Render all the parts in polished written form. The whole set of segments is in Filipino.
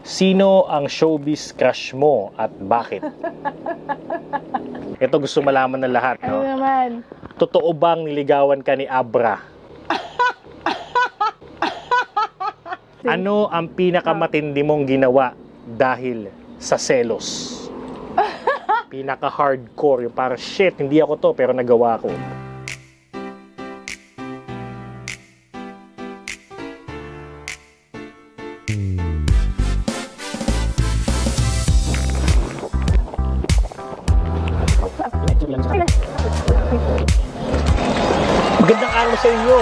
Sino ang showbiz crush mo at bakit? Ito gusto malaman ng lahat, Ano no? naman? Totoo bang niligawan ka ni Abra? Ano ang pinakamatindi mong ginawa dahil sa selos? Pinaka-hardcore, yung parang shit, hindi ako to pero nagawa ko. Magandang araw sa inyo,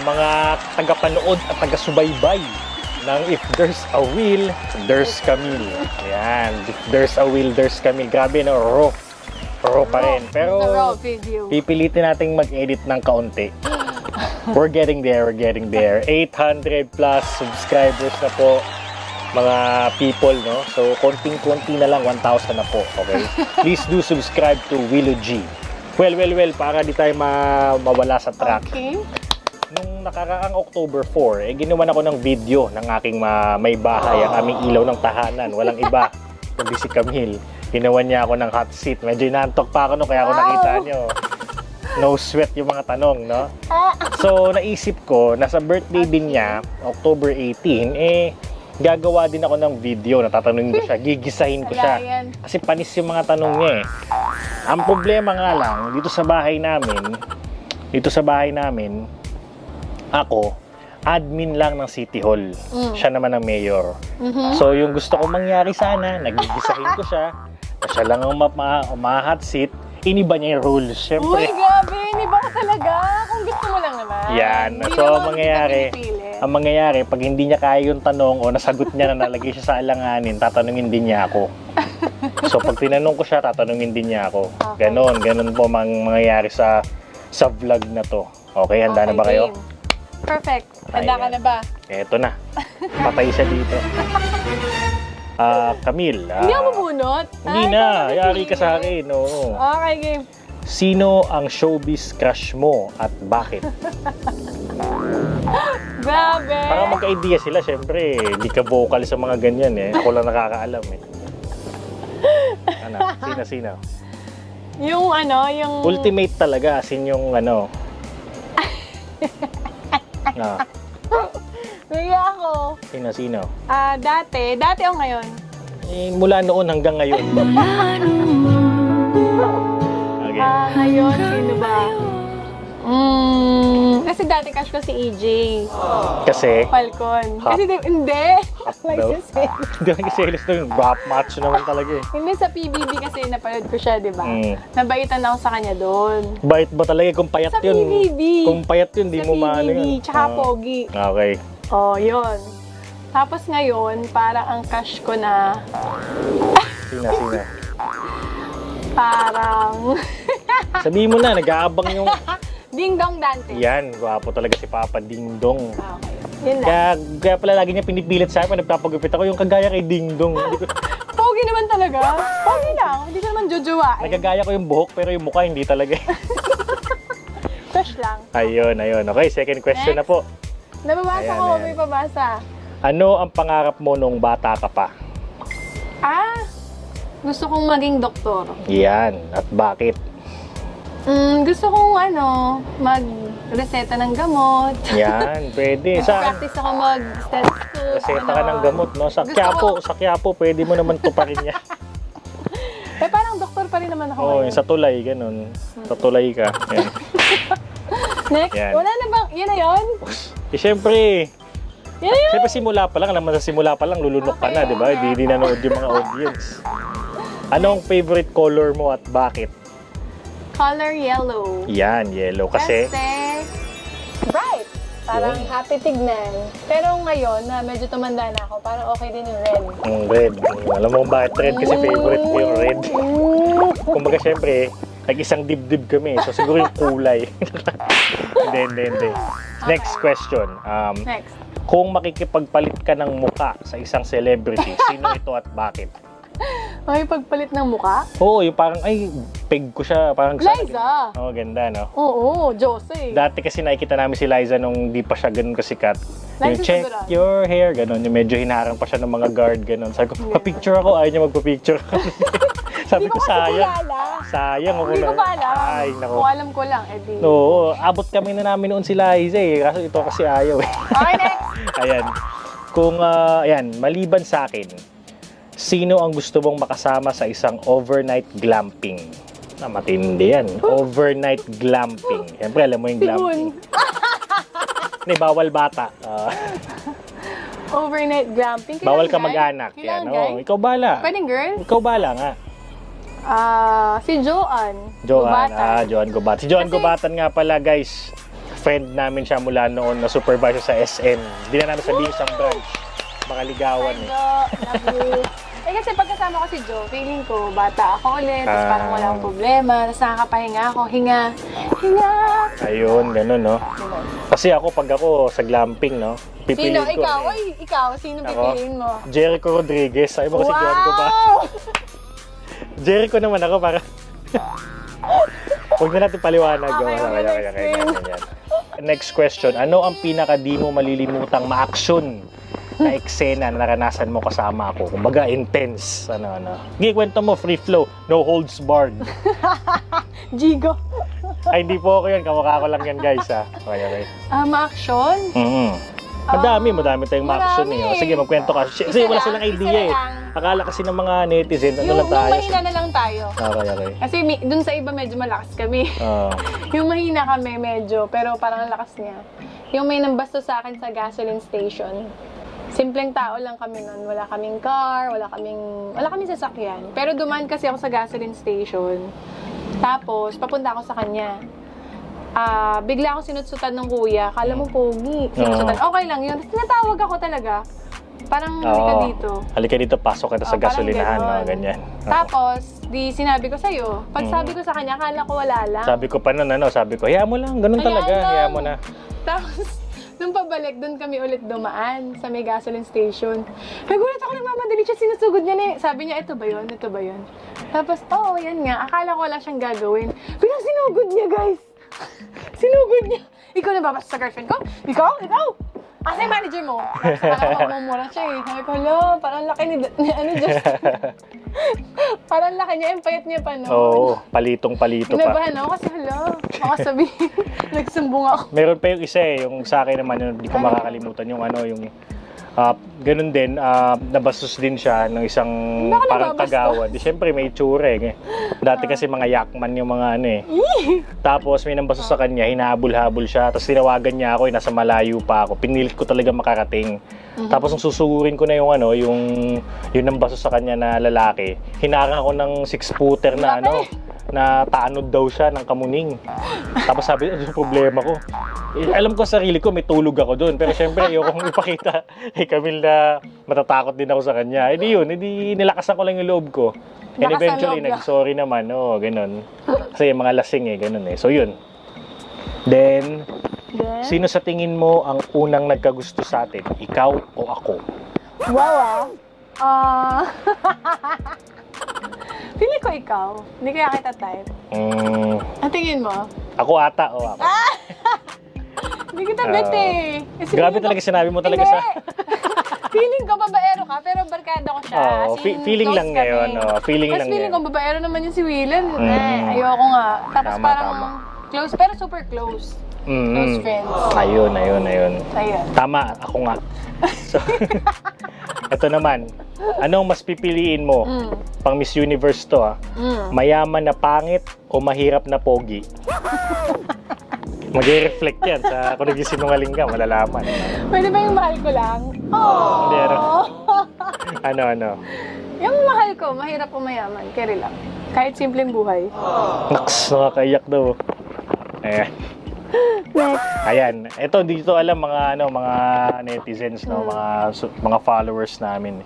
mga tagapanood at taga-subaybay ng If There's a Will, There's Camille. Ayan, If There's a Will, There's Camille. Grabe, no? Raw pa rin. Pero It's a raw video. pipilitin nating mag-edit ng kaunti. We're getting there, 800 plus subscribers na po, mga people, no? So, konting-konti na lang, 1,000 na po, okay? Please do subscribe to Willow G. Well, para di tayo mawala sa track. Okay. Nung nakaraang October 4, ginawan ako ng video ng aking may bahay, ang aming ilaw ng tahanan. Walang iba, kundi si Camille. Ginawan niya ako ng hot seat. Medyo inaantok pa ako, no? Kaya ako nakita nyo. No sweat yung mga tanong, no? So, naisip ko, nasa birthday din niya, October 18, gagawa din ako ng video, natatanungin ko siya, gigisahin ko siya. Kasi panis yung mga tanong niya eh. Ang problema nga lang, dito sa bahay namin, ako, admin lang ng City Hall. Siya naman ang mayor. So, yung gusto kong mangyari sana, nagigisahin ko siya, na siya lang ang hot seat, iniba niya yung rules. Siyempre, Uy, grabe. Iniba ka talaga. Kung gusto mo lang naman. yan. Hindi So, naman ang mangyayari, pag hindi niya kaya yung tanong o nasagot niya na nalagay siya sa alanganin, tatanungin din niya ako. So, pag tinanong ko siya, tatanungin din niya ako. Okay. Ganon po mangyayari sa vlog na to. Okay, handa na ba kayo? Game. Perfect. Handa ka Ayan. na ba? Eto na. Patay siya dito. Camille. Hindi ako mabunot. Hindi Ay, na. ikaw Yari ka napili. sa akin. Oo. Okay, game. Sino ang showbiz crush mo at bakit? Grabe. Para magka-idea sila, syempre, di ka vocal sa mga ganyan eh. Ako lang nakakaalam eh. Ano? Sino? Yung yung... Ultimate talaga, as in yung Bigla ako. Sino? Dati o ngayon? Mula noon hanggang ngayon. Okay. Ngayon, sino ba? Kasi dati crush ko si EJ. Kasi, Falcon. Hot. Kasi hindi. May daw? sisig. hindi lang kiselos to yung rap match naman talaga eh. Hindi, sa PBB kasi napanood ko siya, di ba? Nabaitan ako sa kanya doon. Bait ba talaga kung payat Sa yun? PBB. Kung payat yun, di Sa mo maano PBB, yun. tsaka pogi. Okay. Oh, yun. Tapos ngayon, parang ang crush ko na, Sino? parang, Sabihin mo na, nag-aabang yung... Ding Dong Dante. Yan, gwapo talaga si Papa Ding Dong. Okay. Yun na. Kaya pala lagi niya pinipilit sa akin, nagpapagupit ako yung kagaya kay Ding Dong. Pogi naman talaga. Pogi lang. Hindi ko naman jojowain. Nagagaya ko yung buhok pero yung mukha hindi talaga. Crush lang. Ayun. Okay, second question na po. Nababasa Ayan, ko, ayan. may pabasa. Ano ang pangarap mo nung bata ka pa? Gusto kong maging doktor. Yan. At bakit? Gusto kong mag-reseta ng gamot. Yan, pwede. Saan? Practice ako mag-stethoscope. Reseta ka ng gamot, no? Sa Quiapo, pwede mo naman tuparin niya. Parang doktor pa rin naman ako. Oo, yung sa tulay, ganun. Sa tulay ka. Yan. Next, Yan. wala na bang, yun na yun? Siyempre, Yun na yun? siyempre simula pa lang, alam mo sa simula pa lang, lulunok ka na, di ba? Hindi nanood yung mga audience. Anong favorite color mo at bakit? Color yellow. Yan, yellow. Kasi bright. Parang Yun. happy tignan. Pero ngayon, na medyo tumanda na ako, parang okay din yung red. yung red. Alam mo kung bakit red? Kasi favorite ko yung red. Kumbaga, syempre, nag-isang dibdib kami. So, siguro yung kulay. Hindi. Next question. Next. Kung makikipagpalit ka ng muka sa isang celebrity, sino ito at bakit? Ay, pagpalit ng muka? Oo, yung parang, ay, peg ko siya. Parang Liza! Oo, ganda, no? Oo, Jose. Dati kasi nakikita namin si Liza nung di pa siya ganun kasikat. Yung Liza check Soberano. your hair, ganun. Yung medyo hinaharang pa siya ng mga guard, ganun. Sabi ko, pa-picture ako. Ayaw niya magpa-picture. Sabi Hindi ko, ko kasi sayang. kilala. Sayang ako Hindi ko pa alam. Ay, nako. Kung alam ko lang, edi. Oo, abot kami na namin noon si Liza eh. Kaso ito kasi ayaw eh. Okay, next. Ayan. Kung, ayan, maliban sa akin, sino ang gusto mong makasama sa isang overnight glamping? Matindi yan. Overnight glamping. Siyempre, alam mo yung Si glamping. Un. Hindi, bawal bata. Overnight glamping. Bawal ka Kailangan guy? mag-anak. Yan, Kailangan oh. guy? Ikaw bala. Pwedeng girl? Ikaw bala nga. Si Joan. Joan. Gubatan. Joan Gubatan. Si Joan Kasi- Gubatan nga pala, guys. Friend namin siya mula noon na supervisor sa SM. Hindi na namin sabihin isang branch. Makaligawan Hi, eh. Jo. Love you. Kasi pagkasama ko si Jo, feeling ko, bata ako ulit, tapos parang wala akong problema, tapos nakakapahinga ako, hinga. Ayun, ganun, no? Diba? Kasi ako, pag ako sa glamping, no? Pipiliin Sino? ko. Ikaw? eh. Ay, ikaw. Sino Ako? pipiliin mo? Jericho Rodriguez. Sabi mo kasi Joan Gubatan. Wow! Jericho naman ako para... Huwag na natin paliwanag. Okay, oh. okay, next Ganyan. Next question. Ano ang pinaka di mo malilimutang ma-action na eksena na naranasan mo kasama ako? Kumbaga, intense. Ano. Sige, kwento mo, free flow. No holds barred. Jigo. Ay, hindi po ako yun. Kamukha ko lang yan, guys. Ha? Okay. Ma-action? Madami tayong ma-action marami. eh. Sige, magkwento ka. Kasi Isa wala lang, silang isa idea eh. lang. Akala kasi ng mga netizens, ano lang Yung tayo. mahina na lang tayo. Okay. Kasi dun sa iba medyo malakas kami. Oo. Yung mahina kami medyo, pero parang ang lakas niya. Yung may nambastos sa akin sa gasoline station. Simpleng tao lang kami nun. Wala kaming car, wala kaming sasakyan. Pero dumaan kasi ako sa gasoline station. Tapos, papunta ako sa kanya. Bigla akong sinutsutan ng kuya. Kala mo pogi. Sinutsutan. Okay lang yun. Tapos tinatawag ako talaga. Parang halika dito. Halika dito, pasok kita sa Parang gasolinahan. ganon. No? Ganyan. Tapos, di sinabi ko sa'yo. Pag sabi ko sa kanya, akala ko wala lang. Sabi ko pa nun, sabi ko, hayaan mo lang. Ganun talaga. Hayaan mo na. Tapos, nung pabalik, doon kami ulit dumaan sa may gasoline station. Nagulat ako, nagmamadali siya, sinusugod niya na eh. Sabi niya, ito ba yun? Ito ba yun? Tapos, oo, yan nga. Akala ko wala siyang gagawin. Biglang sinugod niya, guys. Sinugod niya. Ikaw na babasa sa girlfriend ko? Ikaw? Asa yung manager mo? Parang mamumura siya eh. Sabi ko, lo, parang laki ni Diyos. Parang laki niya, yung payat niya pa, no? Oo, palitong-palito pa. Kinabahan ako kasi, baka sabihin, nagsumbong ako. Meron pa yung isa eh, yung sa akin naman, yung hindi ko makakalimutan, yung ganun din, nabastos din siya ng isang Bakit parang nababastos? kagawan. Di syempre may itsura eh. Dati kasi mga yakman yung mga ano eh. Tapos may nambastos sa kanya, hinahabol-habol siya. Tapos tinawagan niya ako, nasa malayo pa ako. Pinilit ko talaga makarating. Tapos nung susugurin ko na yung yung nambastos sa kanya na lalaki, hinarang ako ng 6-footer na na tanod daw siya ng kamuning. Tapos sabi, ano yung problema ko? Alam ko sa sarili ko, may tulog ako doon. Pero syempre, ayokong ipakita kay Camille na matatakot din ako sa kanya. Hindi nilakasan ko lang yung loob ko. And Lakas ang eventually, loob niya. nag-sorry naman. Oo, ganun. Kasi yung mga lasing ganun eh. So yun. Then, sino sa tingin mo ang unang nagkagusto sa atin? Ikaw o ako? Wow, Pili ko ikaw. Hindi kaya kita type. Ang tingin mo? Ako ata o ako? Hindi kita bet eh. Kasi Grabe feeling ko- talaga sinabi mo talaga Hindi. sa... Feeling ko babaero ka, pero barkada ko siya. Oo, As in, feeling close lang kami. ngayon. Feeling Tapos lang feeling ngayon. ko babaero naman yung si Willan. Ayoko nga. Tapos Tama, parang tama. close, pero super close. Close friends. Ayun. Ayun. Tama, ako nga. So, ito naman. Anong mas pipiliin mo? Pang Miss Universe to Mayaman na pangit o mahirap na pogi? Mag-reflect yan sa kung nagsisinungaling ka, malalaman. Pwede ba yung mahal ko lang? Hindi, ano? Yung mahal ko, mahirap o mayaman, carry lang. Kahit simpleng buhay. Naks, nakakaiyak daw. Ayan. Next. Ayan. Ito, dito alam mga netizens, mga followers namin.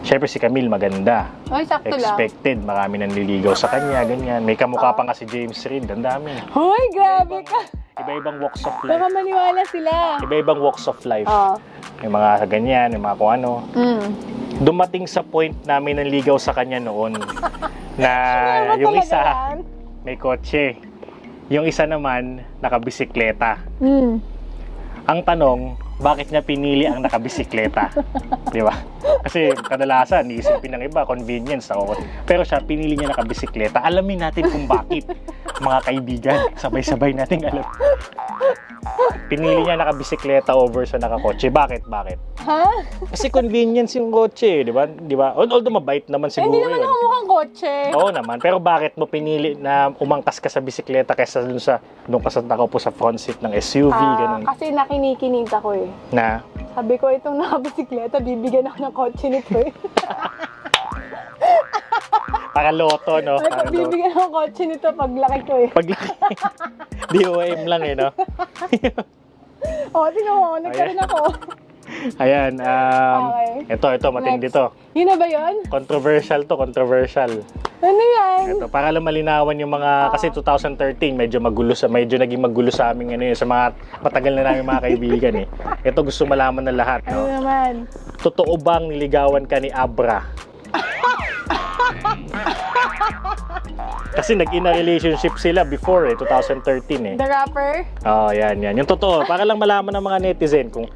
Syempre si Camille maganda. Oy, sakto lang. Expected. Marami nang liligaw sa kanya, ganyan. May kamukha pa nga si James Reid. Ang dami. Hoy, grabe ka. Iba-ibang walks of Baka life. maniwala sila. Iba-ibang walks of life. Oo. May mga ganyan, may mga kung ano. dumating sa point namin ng ligaw sa kanya noon na Ano yung talaga isa yan? may kotse, yung isa naman nakabisikleta. Mm. Ang tanong, bakit niya pinili ang nakabisikleta? Di ba? Kasi kadalasan, iisipin ng iba, convenience ako. Pero siya, pinili niya nakabisikleta. Alamin natin kung bakit, mga kaibigan. Sabay-sabay natin alam. Pinili niya nakabisikleta over sa nakakotse. Bakit? Bakit? Ha? Kasi convenience yung kotse, di ba? Di ba? Although mabait naman siguro Hindi naman yun. ako mukhang kotse. Oo naman. Pero bakit mo pinili na umangkas ka sa bisikleta kaysa dun ka sa nakaupo sa front seat ng SUV, ganun? Kasi nakinikinig ako eh. Na? Sabi ko, itong nakabisikleta, bibigyan ako ng kotse nito eh. Para loto, no? Ay, Para loto. bibigyan ako ng kotse nito pag laki ko eh. Paglaki. DOM lang eh, no? O, tingnan mo, nagkaroon ako. Ayan, Okay. ito, matindi Next. to. Yun na ba yun? Controversial to, controversial. Ano yan? Ito, para lang malinawan yung mga, kasi 2013, medyo naging magulo sa amin ano yun, sa mga matagal na namin mga kaibigan eh. Ito gusto malaman ng lahat, Ano no? naman? Totoo bang niligawan ka ni Abra? Kasi nag-in a relationship sila before eh, 2013 eh. The rapper? Oh, yan. Yung totoo. Para lang malaman ng mga netizen kung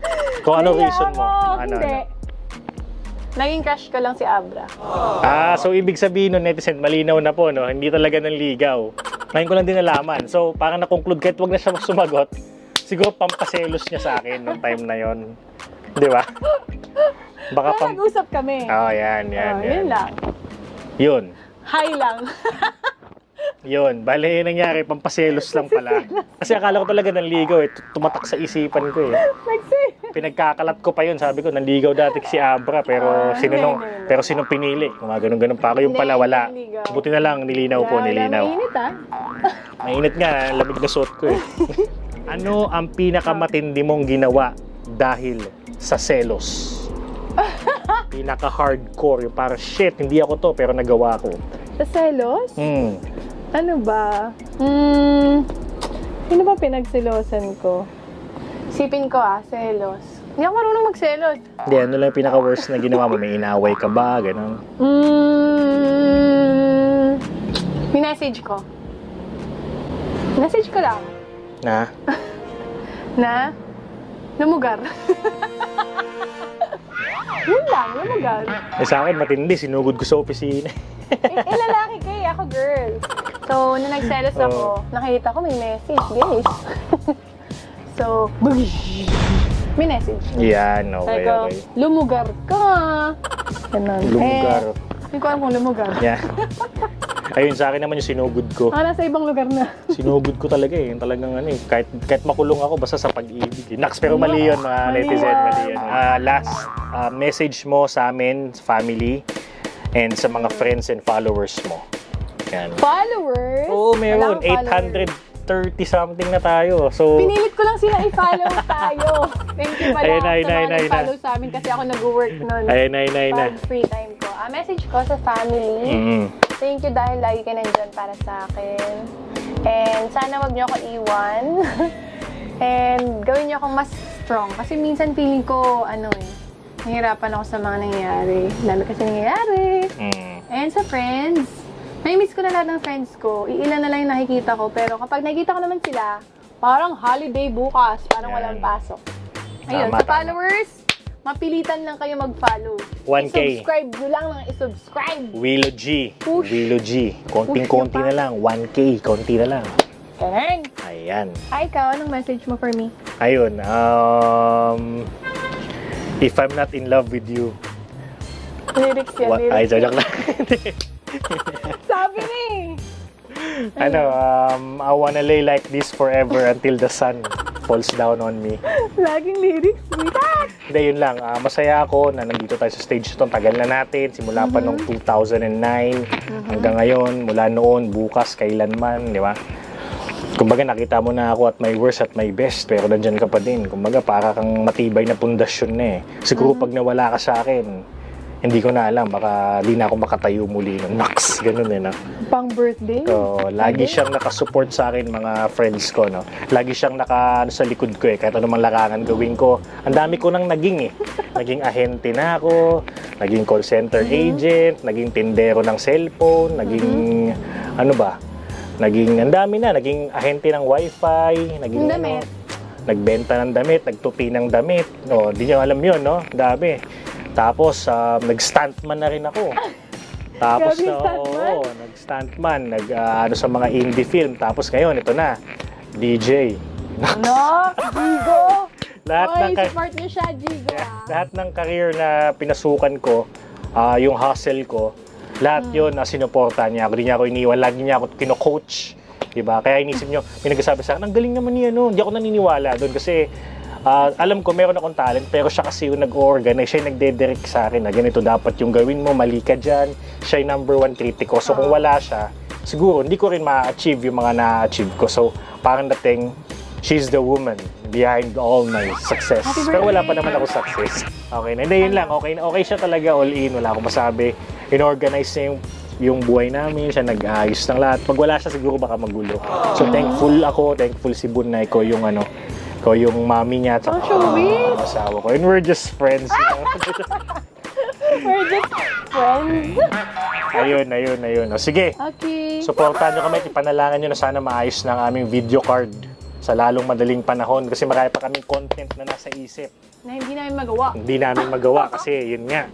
ano Hindi reason mo. ako, Ano, hindi. Naging crush ko lang si Abra. so ibig sabihin nun, netizen, malinaw na po, no? Hindi talaga nanligaw. Ngayon ko lang din nalaman. So, parang na-conclude kahit wag na siya sumagot, siguro pampaselos niya sa akin nung time na yon. Di ba? Baka Kaya nag-usap kami. yan. Yun lang. Yun. Hi lang. Yun. Bale, nangyari, pampaselos lang pala. Kasi akala ko talaga nanligaw eh. Tumatak sa isipan ko eh. Pinagkakalat ko pa yun. Sabi ko, nanligaw dati si Abra. Pero sinong pinili? Mga ganun-ganun pa ako. Yung pala, wala. Nanligaw. Buti na lang, nilinaw po, nilinaw. Mainit ah. Mainit nga, lamig na suot ko eh. Ano ang pinakamatindi mong ginawa dahil sa selos? Pinaka-hardcore. Yung parang, shit, hindi ako to, pero nagawa ko. Sa selos? Ano ba? Sino ba pinagselosan ko? Sipin ko selos. Hindi ako marunong magselos. Hindi, ano lang yung pinaka-worst na ginawa mo? May inaway ka ba? Ganun. Minessage ko. Message ko lang. Na? Lumugar. Yun lang, lumugar. Sa akin, matindi. Sinugod ko sa opisina. Lalaki ka eh, ako girl. So, nung nagselos ako, nakita ko may message, guys. So, may message. Yan, Sabi okay, ko, okay. lumugar ka. Ganun. Lumugar. Hindi ko alam kung lumugar. Yan. Ayun, sa akin naman yung sinugod ko. Nasa ibang lugar na. Sinugod ko talaga eh. Yung talagang ano eh. Kahit makulong ako, basta sa pag-ibig. Naks, pero mali yun, mga Mali netizen. yun. Mali yun. Last message mo sa amin, family, and sa mga friends and followers mo. Yan. Followers? Oo, meron. Wala akong followers. 830 something na tayo. So, Pinilit ko lang sila i-follow tayo. Thank you pala Ayun, sa ayun, mga ayun, nag-follow sa amin kasi ako nag-work nun. ayun. Pag free time ko. Message ko sa family. Thank you dahil lagi ka nandyan para sa akin. And sana wag niyo ako iwan. And gawin niyo akong mas strong. Kasi minsan feeling ko, nahihirapan ako sa mga nangyayari. Lalo kasi nangyayari. And sa friends, may miss ko na lahat ng friends ko. Iilan na lang yung nakikita ko. Pero kapag nakikita ko naman sila, parang holiday bukas. Parang Yan. walang pasok. Ayun, Tama, sa tama. followers, mapilitan lang kayo mag-follow. 1K. I-subscribe nyo lang i-subscribe. Willow G. Push. Willow G. Konting-konti Push nyo na lang. 1K. Konti na lang. Ganun. Ayan. Ay, ikaw, anong message mo for me? Ayun. If I'm not in love with you. Lyrics yan, lyrics. Ay, joke lang. Sabi ni! I wanna lay like this forever until the sun falls down on me. Laging lyrics, sweetheart! Hindi, yun lang. Masaya ako na nandito tayo sa stage ito. Tagal na natin. Simula pa noong 2009 hanggang ngayon. Mula noon, bukas, kailanman. Di ba? Kumbaga, nakita mo na ako at my worst at my best. Pero nandyan ka pa din. Kumbaga, para kang matibay na pundasyon na eh. Siguro pag nawala ka sa akin, hindi ko na alam, baka di na ako makatayo muli nun. Naks, ganun eh, no? Pang birthday? So, lagi siyang nakasupport sa akin, mga friends ko, no? Lagi siyang sa likod ko eh, kahit anumang larangan gawin ko. Ang dami ko nang naging eh. Naging ahente na ako, naging call center agent, naging tindero ng cellphone, naging, ano ba? Naging, ang dami na, naging ahente ng wifi, naging Damit. nagbenta ng damit, nagtupi ng damit. No, di niyo alam yun, no? Ang dami. Tapos, nag-stuntman na rin ako. Tapos, Grabe, stuntman? oo, nag-stuntman, ano sa mga indie film. Tapos ngayon, ito na, DJ. Ano? Jigo! Lahat ng Support niyo siya, Jigo. lahat ng career na pinasukan ko, yung hustle ko, lahat yun na sinuporta niya ako. Hindi niya ako iniwan. Lagi niya ako kino-coach. Diba? Kaya inisip niyo, may nagsasabi sa akin, ang galing naman niya, no? Hindi ako naniniwala doon kasi alam ko meron akong talent, pero siya kasi yung nag-organize, siya yung nagde-direct sa akin na ganito dapat yung gawin mo, mali ka dyan. Siya yung number one critic ko. So kung wala siya, siguro hindi ko rin ma-achieve yung mga na-achieve ko. So parang dating, she's the woman behind all my success. Pero wala pa naman ako success. Okay na. Hindi, yun lang. Okay siya talaga all in. Wala akong masabi. In-organize niya yung buhay namin. Siya nag-ayos ng lahat. Pag wala siya, siguro baka magulo. So thankful ako. Thankful si Bun na ikaw yung ikaw yung mami niya at sweet. asawa ko. And we're just friends. You know? We're just friends. Ayun. O, sige. Okay. Supportahan nyo kami. Ipanalangan nyo na sana maayos ng aming video card sa lalong madaling panahon kasi marami pa kaming content na nasa isip. Na hindi namin magawa. Hindi namin magawa kasi yun nga.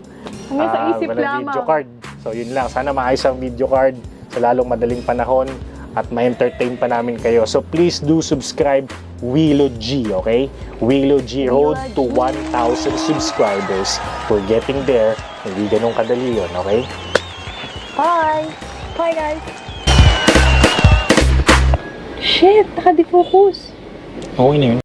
Hanggang sa isip wala lamang. video card. So yun lang. Sana maayos ang video card sa lalong madaling panahon at ma-entertain pa namin kayo. So please do subscribe Willow G, okay? Willow G Road to 1,000 subscribers. We're getting there. Hindi ganun kadali yun, okay? Bye! Bye, guys! Shit! Naka-defocus! Okay na yun.